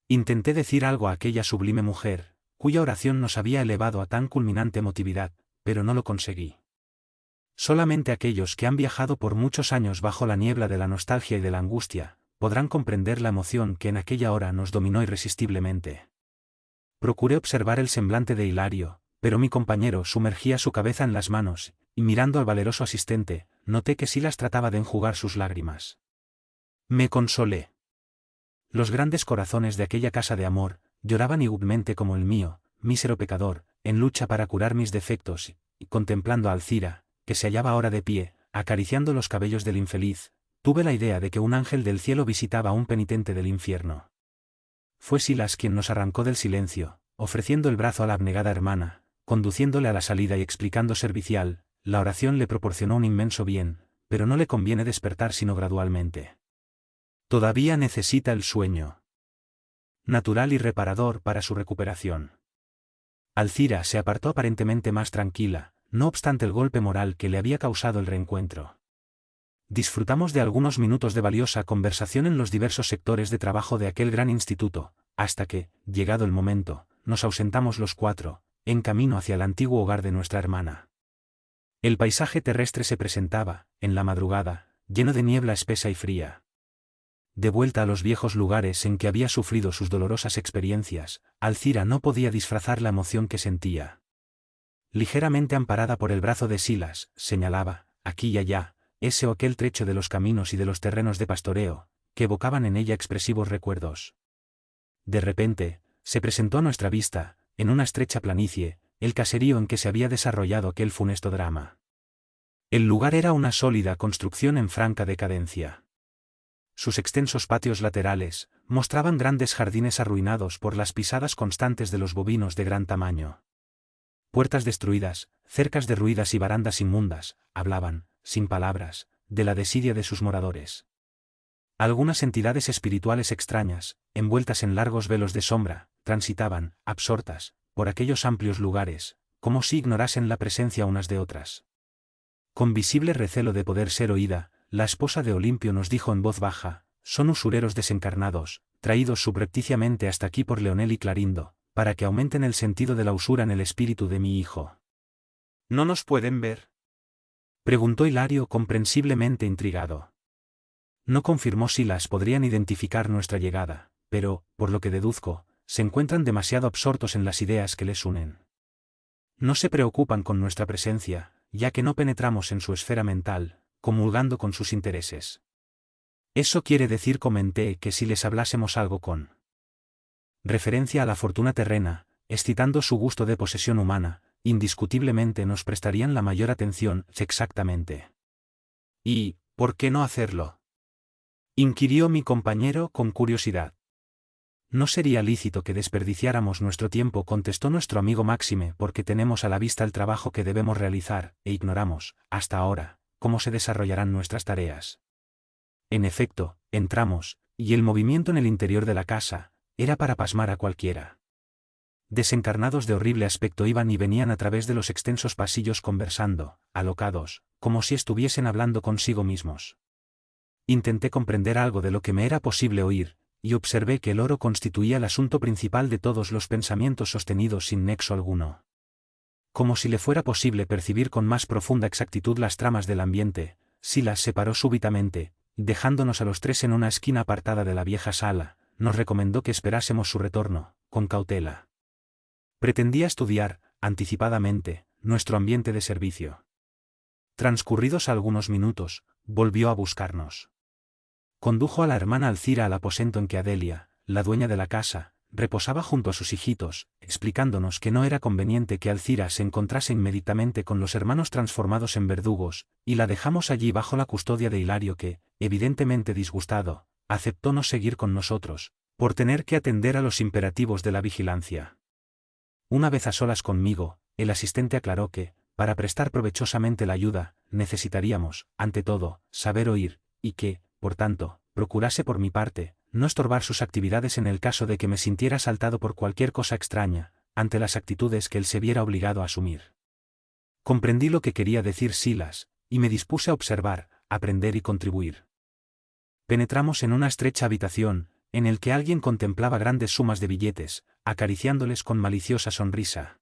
Intenté decir algo a aquella sublime mujer, cuya oración nos había elevado a tan culminante emotividad, pero no lo conseguí. Solamente aquellos que han viajado por muchos años bajo la niebla de la nostalgia y de la angustia, podrán comprender la emoción que en aquella hora nos dominó irresistiblemente. Procuré observar el semblante de Hilario, pero mi compañero sumergía su cabeza en las manos, y mirando al valeroso asistente, noté que Silas trataba de enjugar sus lágrimas. Me consolé. Los grandes corazones de aquella casa de amor, lloraban igualmente como el mío, mísero pecador, en lucha para curar mis defectos, y contemplando a Alcira, que se hallaba ahora de pie, acariciando los cabellos del infeliz, tuve la idea de que un ángel del cielo visitaba a un penitente del infierno. Fue Silas quien nos arrancó del silencio, ofreciendo el brazo a la abnegada hermana, conduciéndole a la salida y explicando servicial: la oración le proporcionó un inmenso bien, pero no le conviene despertar sino gradualmente. Todavía necesita el sueño natural y reparador para su recuperación. Alcira se apartó aparentemente más tranquila, no obstante el golpe moral que le había causado el reencuentro. Disfrutamos de algunos minutos de valiosa conversación en los diversos sectores de trabajo de aquel gran instituto, hasta que, llegado el momento, nos ausentamos los cuatro, en camino hacia el antiguo hogar de nuestra hermana. El paisaje terrestre se presentaba, en la madrugada, lleno de niebla espesa y fría. De vuelta a los viejos lugares en que había sufrido sus dolorosas experiencias, Alcira no podía disfrazar la emoción que sentía. Ligeramente amparada por el brazo de Silas, señalaba, aquí y allá, ese o aquel trecho de los caminos y de los terrenos de pastoreo, que evocaban en ella expresivos recuerdos. De repente, se presentó a nuestra vista, en una estrecha planicie, el caserío en que se había desarrollado aquel funesto drama. El lugar era una sólida construcción en franca decadencia. Sus extensos patios laterales mostraban grandes jardines arruinados por las pisadas constantes de los bovinos de gran tamaño. Puertas destruidas, cercas derruidas y barandas inmundas, hablaban, sin palabras, de la desidia de sus moradores. Algunas entidades espirituales extrañas, envueltas en largos velos de sombra, transitaban, absortas, por aquellos amplios lugares, como si ignorasen la presencia unas de otras. Con visible recelo de poder ser oída, la esposa de Olimpio nos dijo en voz baja: son usureros desencarnados, traídos subrepticiamente hasta aquí por Leonel y Clarindo, para que aumenten el sentido de la usura en el espíritu de mi hijo. ¿No nos pueden ver? Preguntó Hilario comprensiblemente intrigado. No confirmó Silas. Podrían identificar nuestra llegada, pero, por lo que deduzco, se encuentran demasiado absortos en las ideas que les unen. No se preocupan con nuestra presencia, ya que no penetramos en su esfera mental, comulgando con sus intereses. Eso quiere decir, comenté, que si les hablásemos algo con referencia a la fortuna terrena, excitando su gusto de posesión humana, indiscutiblemente nos prestarían la mayor atención. Exactamente. ¿Y por qué no hacerlo?, inquirió mi compañero con curiosidad. No sería lícito que desperdiciáramos nuestro tiempo, contestó nuestro amigo Máxime, porque tenemos a la vista el trabajo que debemos realizar, e ignoramos, hasta ahora, cómo se desarrollarán nuestras tareas. En efecto, entramos, y el movimiento en el interior de la casa era para pasmar a cualquiera. Desencarnados de horrible aspecto iban y venían a través de los extensos pasillos conversando, alocados, como si estuviesen hablando consigo mismos. Intenté comprender algo de lo que me era posible oír, y observé que el oro constituía el asunto principal de todos los pensamientos sostenidos sin nexo alguno. Como si le fuera posible percibir con más profunda exactitud las tramas del ambiente, Silas se paró súbitamente, dejándonos a los tres en una esquina apartada de la vieja sala. Nos recomendó que esperásemos su retorno, con cautela. Pretendía estudiar, anticipadamente, nuestro ambiente de servicio. Transcurridos algunos minutos, volvió a buscarnos. Condujo a la hermana Alcira al aposento en que Adelia, la dueña de la casa, reposaba junto a sus hijitos, explicándonos que no era conveniente que Alcira se encontrase inmediatamente con los hermanos transformados en verdugos, y la dejamos allí bajo la custodia de Hilario, que, evidentemente disgustado, aceptó no seguir con nosotros, por tener que atender a los imperativos de la vigilancia. Una vez a solas conmigo, el asistente aclaró que, para prestar provechosamente la ayuda, necesitaríamos, ante todo, saber oír, y que, por tanto, procurase por mi parte, no estorbar sus actividades en el caso de que me sintiera asaltado por cualquier cosa extraña, ante las actitudes que él se viera obligado a asumir. Comprendí lo que quería decir Silas, y me dispuse a observar, aprender y contribuir. Penetramos en una estrecha habitación, en el que alguien contemplaba grandes sumas de billetes, acariciándoles con maliciosa sonrisa.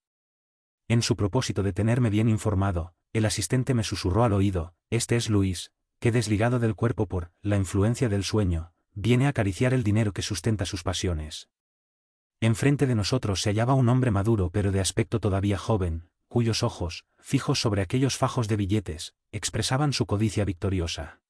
En su propósito de tenerme bien informado, el asistente me susurró al oído: este es Luis, que desligado del cuerpo por la influencia del sueño, viene a acariciar el dinero que sustenta sus pasiones. Enfrente de nosotros se hallaba un hombre maduro pero de aspecto todavía joven, cuyos ojos, fijos sobre aquellos fajos de billetes, expresaban su codicia victoriosa.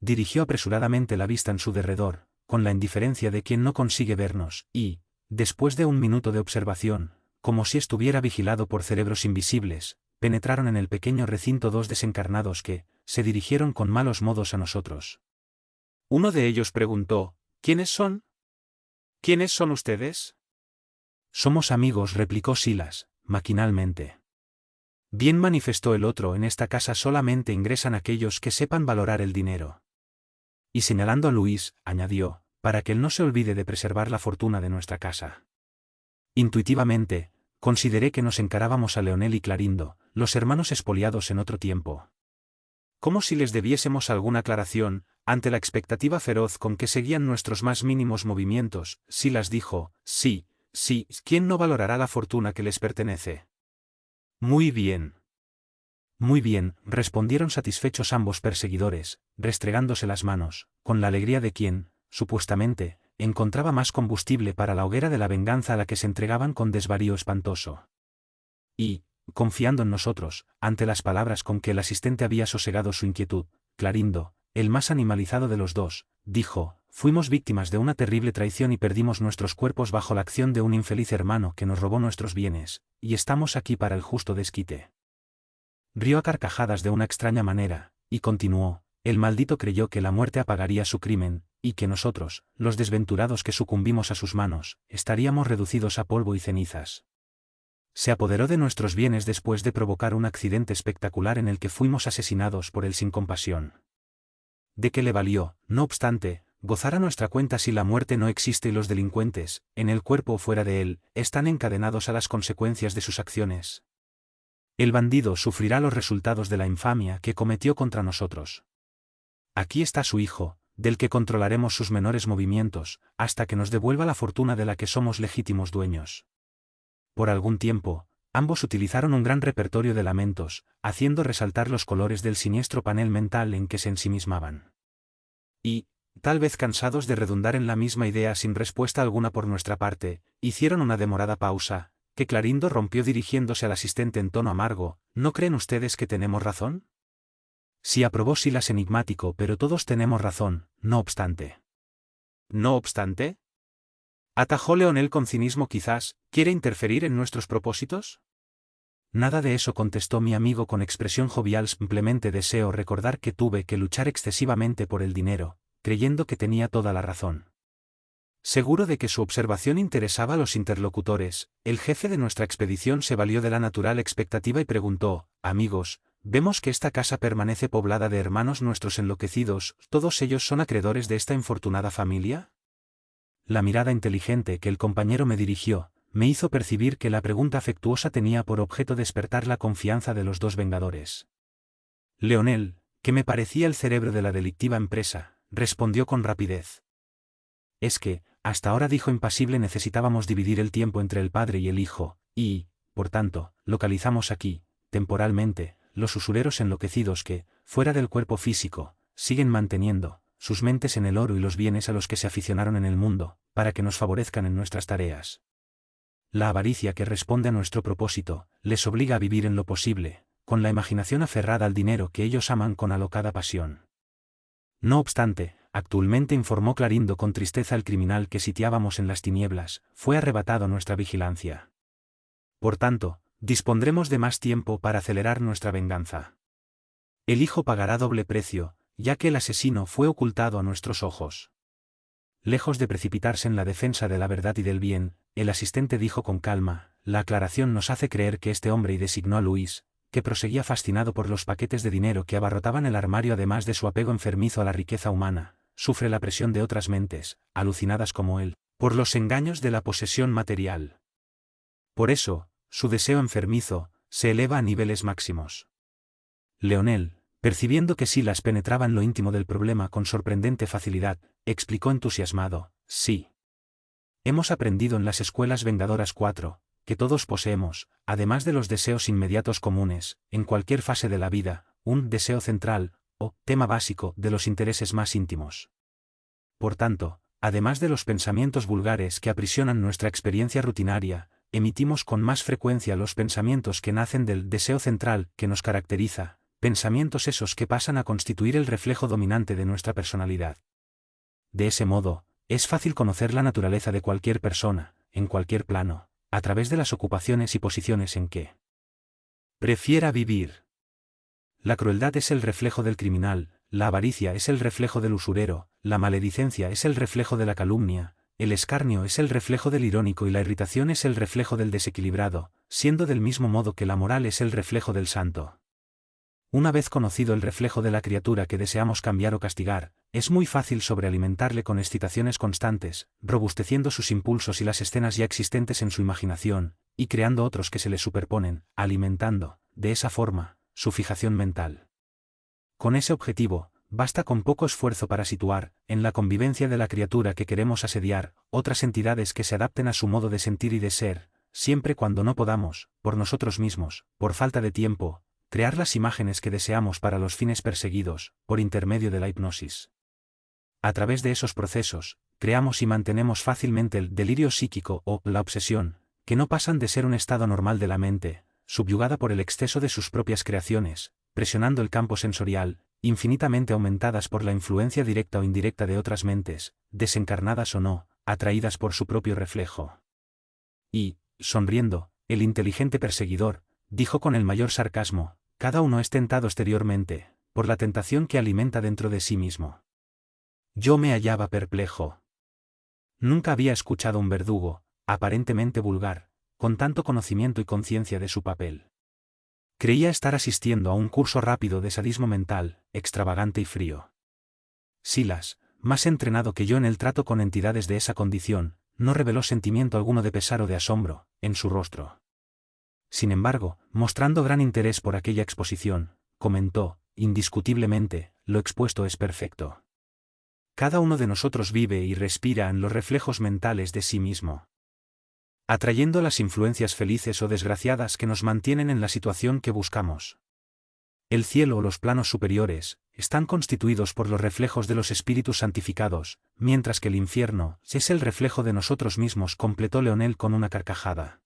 Dirigió apresuradamente la vista en su derredor, con la indiferencia de quien no consigue vernos, y, después de un minuto de observación, como si estuviera vigilado por cerebros invisibles, penetraron en el pequeño recinto dos desencarnados que se dirigieron con malos modos a nosotros. Uno de ellos preguntó: ¿quiénes son? ¿Quiénes son ustedes? Somos amigos, replicó Silas, maquinalmente. Bien, manifestó el otro, en esta casa solamente ingresan aquellos que sepan valorar el dinero. Y señalando a Luis, añadió, para que él no se olvide de preservar la fortuna de nuestra casa. Intuitivamente, consideré que nos encarábamos a Leonel y Clarindo, los hermanos expoliados en otro tiempo. Como si les debiésemos alguna aclaración, ante la expectativa feroz con que seguían nuestros más mínimos movimientos, Silas dijo: sí, ¿quién no valorará la fortuna que les pertenece? Muy bien. Muy bien, respondieron satisfechos ambos perseguidores, restregándose las manos, con la alegría de quien, supuestamente, encontraba más combustible para la hoguera de la venganza a la que se entregaban con desvarío espantoso. Y, confiando en nosotros, ante las palabras con que el asistente había sosegado su inquietud, Clarindo, el más animalizado de los dos, dijo: fuimos víctimas de una terrible traición y perdimos nuestros cuerpos bajo la acción de un infeliz hermano que nos robó nuestros bienes, y estamos aquí para el justo desquite. Rió a carcajadas de una extraña manera, y continuó: el maldito creyó que la muerte apagaría su crimen, y que nosotros, los desventurados que sucumbimos a sus manos, estaríamos reducidos a polvo y cenizas. Se apoderó de nuestros bienes después de provocar un accidente espectacular en el que fuimos asesinados por él sin compasión. ¿De qué le valió, no obstante, gozar a nuestra cuenta si la muerte no existe y los delincuentes, en el cuerpo o fuera de él, están encadenados a las consecuencias de sus acciones? El bandido sufrirá los resultados de la infamia que cometió contra nosotros. Aquí está su hijo, del que controlaremos sus menores movimientos, hasta que nos devuelva la fortuna de la que somos legítimos dueños. Por algún tiempo, Ambos utilizaron un gran repertorio de lamentos, haciendo resaltar los colores del siniestro panel mental en que se ensimismaban. Y, tal vez cansados de redundar en la misma idea sin respuesta alguna por nuestra parte, hicieron una demorada pausa, que Clarindo rompió dirigiéndose al asistente en tono amargo. ¿No creen ustedes que tenemos razón? Sí, aprobó Silas enigmático, pero todos tenemos razón, no obstante. ¿No obstante? Atajó Leonel con cinismo. Quizás, ¿quiere interferir en nuestros propósitos? Nada de eso, contestó mi amigo con expresión jovial. Simplemente deseo recordar que tuve que luchar excesivamente por el dinero, creyendo que tenía toda la razón. Seguro de que su observación interesaba a los interlocutores, el jefe de nuestra expedición se valió de la natural expectativa y preguntó: amigos, vemos que esta casa permanece poblada de hermanos nuestros enloquecidos. ¿Todos ellos son acreedores de esta infortunada familia? La mirada inteligente que el compañero me dirigió, me hizo percibir que la pregunta afectuosa tenía por objeto despertar la confianza de los dos vengadores. Leonel, que me parecía el cerebro de la delictiva empresa, respondió con rapidez. Es que, hasta ahora, dijo impasible, necesitábamos dividir el tiempo entre el padre y el hijo, y, por tanto, localizamos aquí, temporalmente, los usureros enloquecidos que, fuera del cuerpo físico, siguen manteniendo sus mentes en el oro y los bienes a los que se aficionaron en el mundo, para que nos favorezcan en nuestras tareas. La avaricia que responde a nuestro propósito, les obliga a vivir en lo posible, con la imaginación aferrada al dinero que ellos aman con alocada pasión. No obstante, actualmente, informó Clarindo con tristeza, el criminal que sitiábamos en las tinieblas, fue arrebatado a nuestra vigilancia. Por tanto, dispondremos de más tiempo para acelerar nuestra venganza. El hijo pagará doble precio, ya que el asesino fue ocultado a nuestros ojos. Lejos de precipitarse en la defensa de la verdad y del bien, el asistente dijo con calma: la aclaración nos hace creer que este hombre, y designó a Luis, que proseguía fascinado por los paquetes de dinero que abarrotaban el armario, además de su apego enfermizo a la riqueza humana, sufre la presión de otras mentes, alucinadas como él, por los engaños de la posesión material. Por eso, su deseo enfermizo se eleva a niveles máximos. Leonel, percibiendo que Silas penetraba en lo íntimo del problema con sorprendente facilidad, explicó entusiasmado: sí. Hemos aprendido en las escuelas vengadoras 4, que todos poseemos, además de los deseos inmediatos comunes, en cualquier fase de la vida, un deseo central, o tema básico, de los intereses más íntimos. Por tanto, además de los pensamientos vulgares que aprisionan nuestra experiencia rutinaria, emitimos con más frecuencia los pensamientos que nacen del deseo central que nos caracteriza, pensamientos esos que pasan a constituir el reflejo dominante de nuestra personalidad. De ese modo, es fácil conocer la naturaleza de cualquier persona, en cualquier plano, a través de las ocupaciones y posiciones en que prefiera vivir. La crueldad es el reflejo del criminal, la avaricia es el reflejo del usurero, la maledicencia es el reflejo de la calumnia, el escarnio es el reflejo del irónico y la irritación es el reflejo del desequilibrado, siendo del mismo modo que la moral es el reflejo del santo. Una vez conocido el reflejo de la criatura que deseamos cambiar o castigar, es muy fácil sobrealimentarle con excitaciones constantes, robusteciendo sus impulsos y las escenas ya existentes en su imaginación, y creando otros que se le superponen, alimentando, de esa forma, su fijación mental. Con ese objetivo, basta con poco esfuerzo para situar, en la convivencia de la criatura que queremos asediar, otras entidades que se adapten a su modo de sentir y de ser, siempre cuando no podamos, por nosotros mismos, por falta de tiempo, crear las imágenes que deseamos para los fines perseguidos, por intermedio de la hipnosis. A través de esos procesos, creamos y mantenemos fácilmente el delirio psíquico o la obsesión, que no pasan de ser un estado normal de la mente, subyugada por el exceso de sus propias creaciones, presionando el campo sensorial, infinitamente aumentadas por la influencia directa o indirecta de otras mentes, desencarnadas o no, atraídas por su propio reflejo. Y, sonriendo, el inteligente perseguidor dijo con el mayor sarcasmo: cada uno es tentado exteriormente, por la tentación que alimenta dentro de sí mismo. Yo me hallaba perplejo. Nunca había escuchado un verdugo, aparentemente vulgar, con tanto conocimiento y conciencia de su papel. Creía estar asistiendo a un curso rápido de sadismo mental, extravagante y frío. Silas, más entrenado que yo en el trato con entidades de esa condición, no reveló sentimiento alguno de pesar o de asombro en su rostro. Sin embargo, mostrando gran interés por aquella exposición, comentó: indiscutiblemente, lo expuesto es perfecto. Cada uno de nosotros vive y respira en los reflejos mentales de sí mismo. atrayendo las influencias felices o desgraciadas que nos mantienen en la situación que buscamos. El cielo o los planos superiores están constituidos por los reflejos de los espíritus santificados, mientras que el infierno es el reflejo de nosotros mismos, completó Leonel con una carcajada.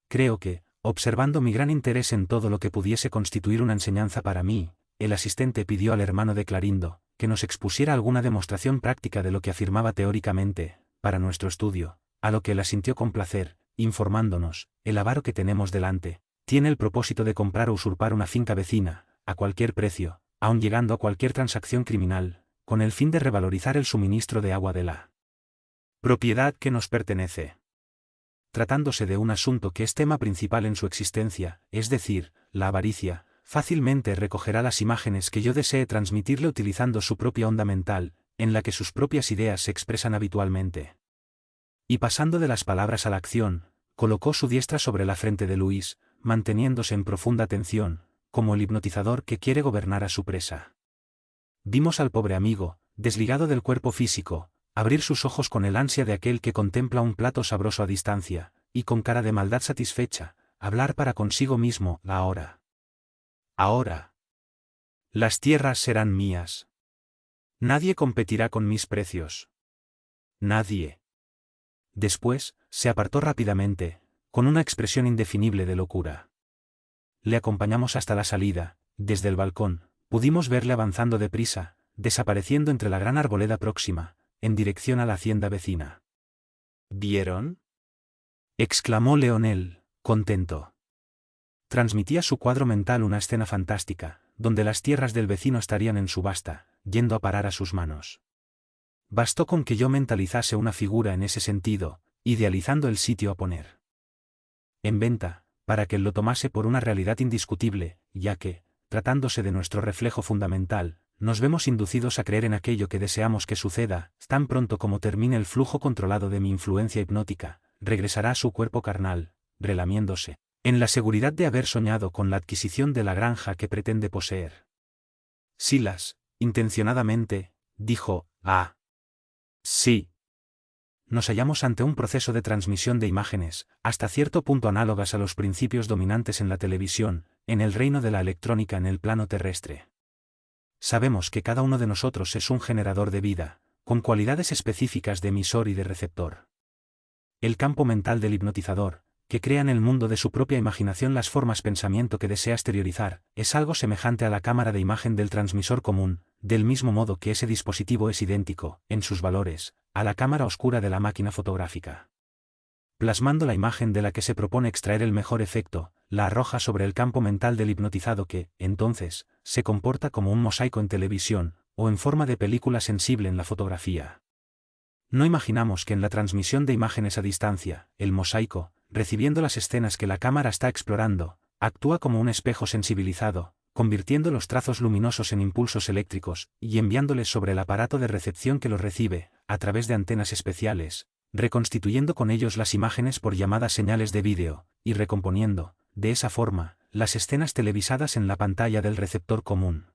Creo que, observando mi gran interés en todo lo que pudiese constituir una enseñanza para mí, el asistente pidió al hermano de Clarindo que nos expusiera alguna demostración práctica de lo que afirmaba teóricamente, para nuestro estudio, a lo que él asintió con placer, informándonos: el avaro que tenemos delante tiene el propósito de comprar o usurpar una finca vecina, a cualquier precio, aun llegando a cualquier transacción criminal, con el fin de revalorizar el suministro de agua de la propiedad que nos pertenece. Tratándose de un asunto que es tema principal en su existencia, es decir, la avaricia, fácilmente recogerá las imágenes que yo desee transmitirle utilizando su propia onda mental, en la que sus propias ideas se expresan habitualmente. Y pasando de las palabras a la acción, colocó su diestra sobre la frente de Luis, manteniéndose en profunda atención, como el hipnotizador que quiere gobernar a su presa. Vimos al pobre amigo, desligado del cuerpo físico, abrir sus ojos con el ansia de aquel que contempla un plato sabroso a distancia, y con cara de maldad satisfecha, hablar para consigo mismo: ahora. Ahora. Las tierras serán mías. Nadie competirá con mis precios. Nadie. Después, se apartó rápidamente, con una expresión indefinible de locura. Le acompañamos hasta la salida. Desde el balcón, pudimos verle avanzando deprisa, desapareciendo entre la gran arboleda próxima, en dirección a la hacienda vecina. ¿Vieron?, exclamó Leonel, contento. Transmitía su cuadro mental una escena fantástica, donde las tierras del vecino estarían en subasta, yendo a parar a sus manos. Bastó con que yo mentalizase una figura en ese sentido, idealizando el sitio a poner en venta, para que él lo tomase por una realidad indiscutible, ya que, tratándose de nuestro reflejo fundamental, nos vemos inducidos a creer en aquello que deseamos que suceda. Tan pronto como termine el flujo controlado de mi influencia hipnótica, regresará a su cuerpo carnal, relamiéndose, en la seguridad de haber soñado con la adquisición de la granja que pretende poseer. Silas, intencionadamente, dijo: «Ah. Sí». Nos hallamos ante un proceso de transmisión de imágenes, hasta cierto punto análogas a los principios dominantes en la televisión, en el reino de la electrónica en el plano terrestre. Sabemos que cada uno de nosotros es un generador de vida, con cualidades específicas de emisor y de receptor. El campo mental del hipnotizador, que crea en el mundo de su propia imaginación las formas pensamiento que desea exteriorizar, es algo semejante a la cámara de imagen del transmisor común, del mismo modo que ese dispositivo es idéntico, en sus valores, a la cámara oscura de la máquina fotográfica. Plasmando la imagen de la que se propone extraer el mejor efecto, la arroja sobre el campo mental del hipnotizado que, entonces, se comporta como un mosaico en televisión, o en forma de película sensible en la fotografía. No imaginamos que en la transmisión de imágenes a distancia, el mosaico, recibiendo las escenas que la cámara está explorando, actúa como un espejo sensibilizado, convirtiendo los trazos luminosos en impulsos eléctricos, y enviándoles sobre el aparato de recepción que los recibe, a través de antenas especiales, reconstituyendo con ellos las imágenes por llamadas señales de vídeo, y recomponiendo, de esa forma, las escenas televisadas en la pantalla del receptor común.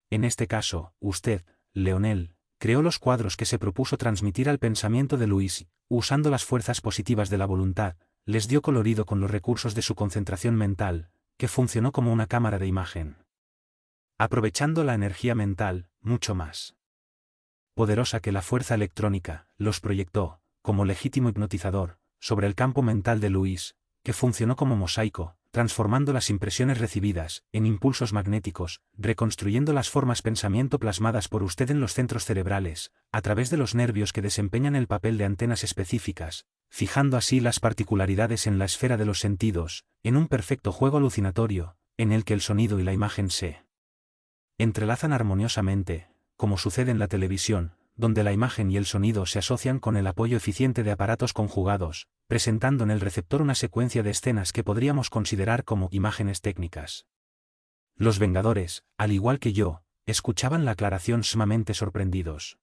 En este caso, usted, Leonel, creó los cuadros que se propuso transmitir al pensamiento de Luis, usando las fuerzas positivas de la voluntad, les dio colorido con los recursos de su concentración mental, que funcionó como una cámara de imagen. Aprovechando la energía mental, mucho más poderosa que la fuerza electrónica, los proyectó, como legítimo hipnotizador, sobre el campo mental de Luis, que funcionó como mosaico, transformando las impresiones recibidas en impulsos magnéticos, reconstruyendo las formas pensamiento plasmadas por usted en los centros cerebrales, a través de los nervios que desempeñan el papel de antenas específicas, fijando así las particularidades en la esfera de los sentidos, en un perfecto juego alucinatorio, en el que el sonido y la imagen se entrelazan armoniosamente, como sucede en la televisión, donde la imagen y el sonido se asocian con el apoyo eficiente de aparatos conjugados, presentando en el receptor una secuencia de escenas que podríamos considerar como imágenes técnicas. Los Vengadores, al igual que yo, escuchaban la aclaración sumamente sorprendidos.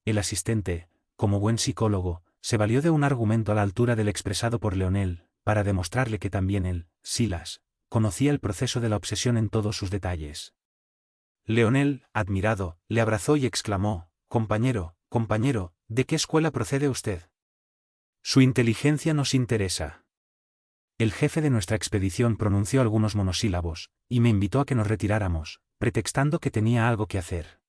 El asistente, como buen psicólogo, se valió de un argumento a la altura del expresado por Leonel, para demostrarle que también él, Silas, conocía el proceso de la obsesión en todos sus detalles. Leonel, admirado, le abrazó y exclamó: «Compañero, compañero, ¿de qué escuela procede usted?». Su inteligencia nos interesa. El jefe de nuestra expedición pronunció algunos monosílabos, y me invitó a que nos retiráramos, pretextando que tenía algo que hacer.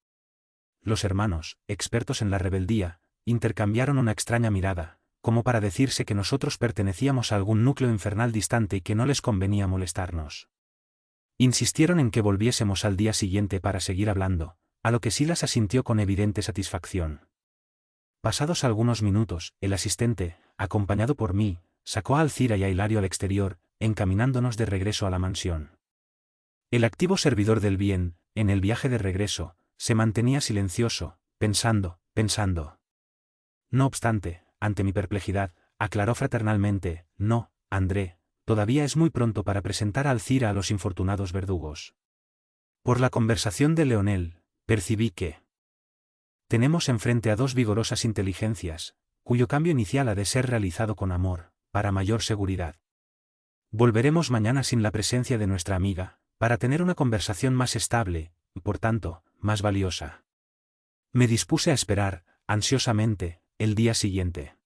Los hermanos, expertos en la rebeldía, intercambiaron una extraña mirada, como para decirse que nosotros pertenecíamos a algún núcleo infernal distante y que no les convenía molestarnos. Insistieron en que volviésemos al día siguiente para seguir hablando, a lo que Silas asintió con evidente satisfacción. Pasados algunos minutos, el asistente, acompañado por mí, sacó a Alcira y a Hilario al exterior, encaminándonos de regreso a la mansión. El activo servidor del bien, en el viaje de regreso, se mantenía silencioso, pensando. No obstante, ante mi perplejidad, aclaró fraternalmente: no, André, todavía es muy pronto para presentar a Alcira a los infortunados verdugos. Por la conversación de Leonel, percibí que tenemos enfrente a dos vigorosas inteligencias, cuyo cambio inicial ha de ser realizado con amor, para mayor seguridad. Volveremos mañana sin la presencia de nuestra amiga, para tener una conversación más estable, y por tanto, más valiosa. Me dispuse a esperar, ansiosamente, el día siguiente.